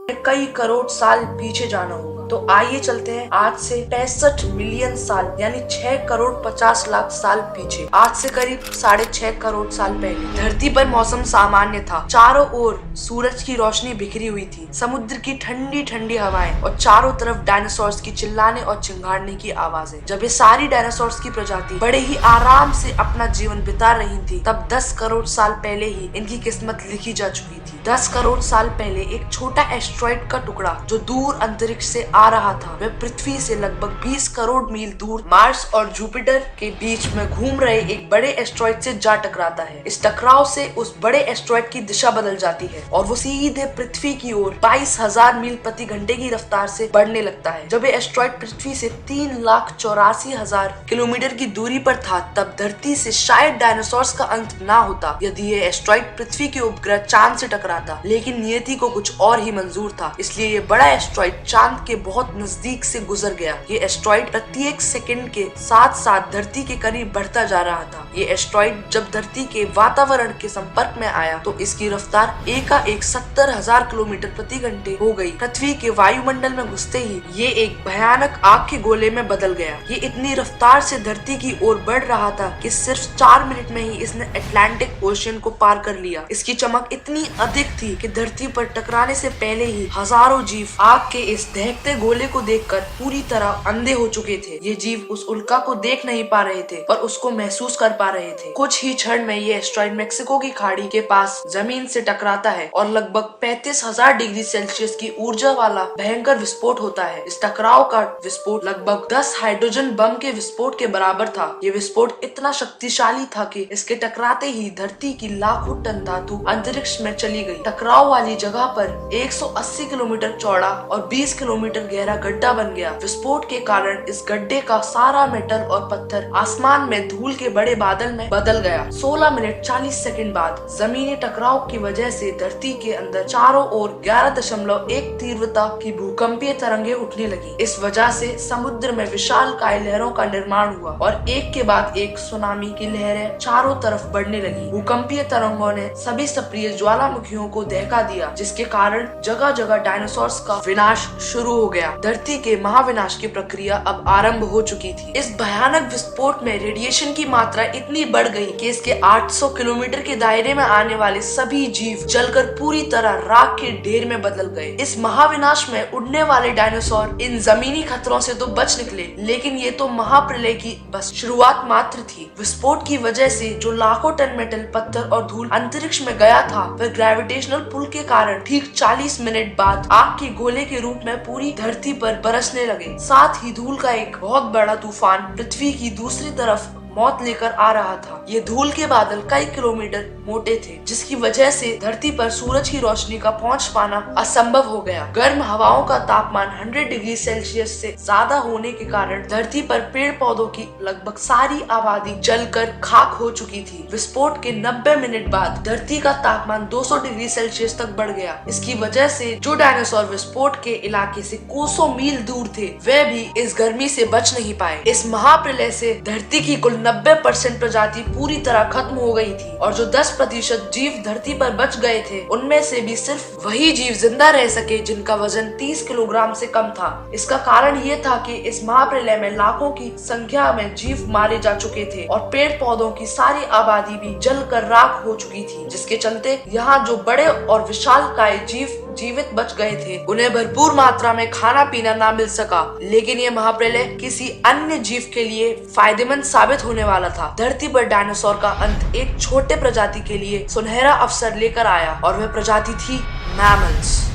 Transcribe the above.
कई करोड़ साल पीछे जाना होगा। तो आइए चलते हैं आज से 65 मिलियन साल यानी 6 करोड़ 50 लाख साल पीछे। आज से करीब 6.5 करोड़ साल पहले धरती पर मौसम सामान्य था। चारों ओर सूरज की रोशनी बिखरी हुई थी, समुद्र की ठंडी ठंडी हवाएं और चारों तरफ डायनासोर्स की चिल्लाने और चिंगाड़ने की आवाजें। जब ये सारी डायनासोर्स की प्रजाति बड़े ही आराम से अपना जीवन बिता रही थी, तब 10 करोड़ साल पहले ही इनकी किस्मत लिखी जा चुकी थी। 10 करोड़ साल पहले एक छोटा एस्ट्रॉइड का टुकड़ा जो दूर अंतरिक्ष से आ रहा था, वह पृथ्वी से लगभग 20 करोड़ मील दूर मार्स और जुपिटर के बीच में घूम रहे एक बड़े एस्ट्रॉइड से जा टकराता है। इस टकराव से उस बड़े एस्ट्रॉइड की दिशा बदल जाती है और वो सीधे पृथ्वी की ओर 22,000 मील प्रति घंटे की रफ्तार से बढ़ने लगता है। जब ये एस्ट्रॉइड पृथ्वी से 3,84,000 किलोमीटर की दूरी पर था, तब धरती से शायद डायनासोर्स का अंत ना होता यदि ये एस्ट्रॉइड पृथ्वी के उपग्रह चांद से टकराता। लेकिन नियति को कुछ और ही मंजूर था, इसलिए ये बड़ा एस्ट्रॉइड चांद के बहुत नजदीक से गुजर गया। ये एस्ट्रॉइड प्रत्येक सेकंड के साथ साथ धरती के करीब बढ़ता जा रहा था। ये एस्ट्रॉइड जब धरती के वातावरण के संपर्क में आया तो इसकी रफ्तार एकाएक 70,000 किलोमीटर प्रति घंटे हो गई। पृथ्वी के वायुमंडल में घुसते ही ये एक भयानक आग के गोले में बदल गया। ये इतनी रफ्तार से धरती की ओर बढ़ रहा था कि सिर्फ 4 मिनट में ही इसने अटलांटिक ओशियन को पार कर लिया। इसकी चमक इतनी अधिक थी कि धरती पर टकराने से पहले ही हजारों जीव आग के इस दहकते गोले को देखकर पूरी तरह अंधे हो चुके थे। ये जीव उस उल्का को देख नहीं पा रहे थे, पर उसको महसूस कर पा रहे थे। कुछ ही क्षण में ये एस्ट्रॉइड मेक्सिको की खाड़ी के पास जमीन से टकराता है और लगभग 35,000 डिग्री सेल्सियस की ऊर्जा वाला भयंकर विस्फोट होता है। इस टकराव का विस्फोट लगभग 10 हाइड्रोजन बम के विस्फोट के बराबर था। ये विस्फोट इतना शक्तिशाली था कि इसके टकराते ही धरती की लाखों टन धातु अंतरिक्ष में चली गई। टकराव वाली जगह पर 180 किलोमीटर चौड़ा और 20 किलोमीटर गहरा गड्ढा बन गया। विस्फोट के कारण इस गड्ढे का सारा मेटल और पत्थर आसमान में धूल के बड़े बादल में बदल गया। 16 मिनट 40 सेकंड बाद जमीनी टकराव की वजह से धरती के अंदर चारों ओर 11.1 तीव्रता की भूकंपीय तरंगे उठने लगी। इस वजह से समुद्र में विशालकाय लहरों का निर्माण हुआ और एक के बाद एक सुनामी की लहरें चारों तरफ बढ़ने लगी। भूकंपीय तरंगों ने सभी सक्रिय ज्वालामुखियों को दहका दिया, जिसके कारण जगह जगह डायनासोर्स का विनाश शुरू हो गया। धरती के महाविनाश की प्रक्रिया अब आरंभ हो चुकी थी। इस भयानक विस्फोट में रेडिएशन की मात्रा इतनी बढ़ गई कि इसके 800 किलोमीटर के दायरे में आने वाले सभी जीव जलकर पूरी तरह राख के ढेर में बदल गए। इस महाविनाश में उड़ने वाले डायनासोर इन जमीनी खतरों से तो बच निकले, लेकिन ये तो महाप्रलय की बस शुरुआत मात्र थी। विस्फोट की वजह से जो लाखों टन मेटल, पत्थर और धूल अंतरिक्ष में गया था, वह ग्रेविटेशनल पुल के कारण ठीक 40 मिनट बाद आग के गोले के रूप में पूरी धरती पर बरसने लगे। साथ ही धूल का एक बहुत बड़ा तूफान पृथ्वी की दूसरी तरफ मौत लेकर आ रहा था। ये धूल के बादल कई किलोमीटर मोटे थे, जिसकी वजह से धरती पर सूरज की रोशनी का पहुंच पाना असंभव हो गया। गर्म हवाओं का तापमान 100 डिग्री सेल्सियस से ज्यादा होने के कारण धरती पर पेड़ पौधों की लगभग सारी आबादी जलकर खाक हो चुकी थी। विस्फोट के 90 मिनट बाद धरती का तापमान 200 डिग्री सेल्सियस तक बढ़ गया। इसकी वजह से जो डायनासोर विस्फोट के इलाके से कोसों मील दूर थे, वे भी इस गर्मी से बच नहीं पाए। इस महाप्रलय से धरती की कुल 90% प्रजाति पूरी तरह खत्म हो गई थी और जो 10% जीव धरती पर बच गए थे, उनमें से भी सिर्फ वही जीव जिंदा रह सके जिनका वजन 30 किलोग्राम से कम था। इसका कारण ये था कि इस महाप्रलय में लाखों की संख्या में जीव मारे जा चुके थे और पेड़ पौधों की सारी आबादी भी जलकर राख हो चुकी थी, जिसके चलते यहाँ जो बड़े और विशालकाय जीव जीवित बच गए थे, उन्हें भरपूर मात्रा में खाना पीना ना मिल सका। लेकिन ये महाप्रलय किसी अन्य जीव के लिए फायदेमंद साबित होने वाला था। धरती पर डायनासोर का अंत एक छोटे प्रजाति के लिए सुनहरा अवसर लेकर आया और वह प्रजाति थी मैमल्स।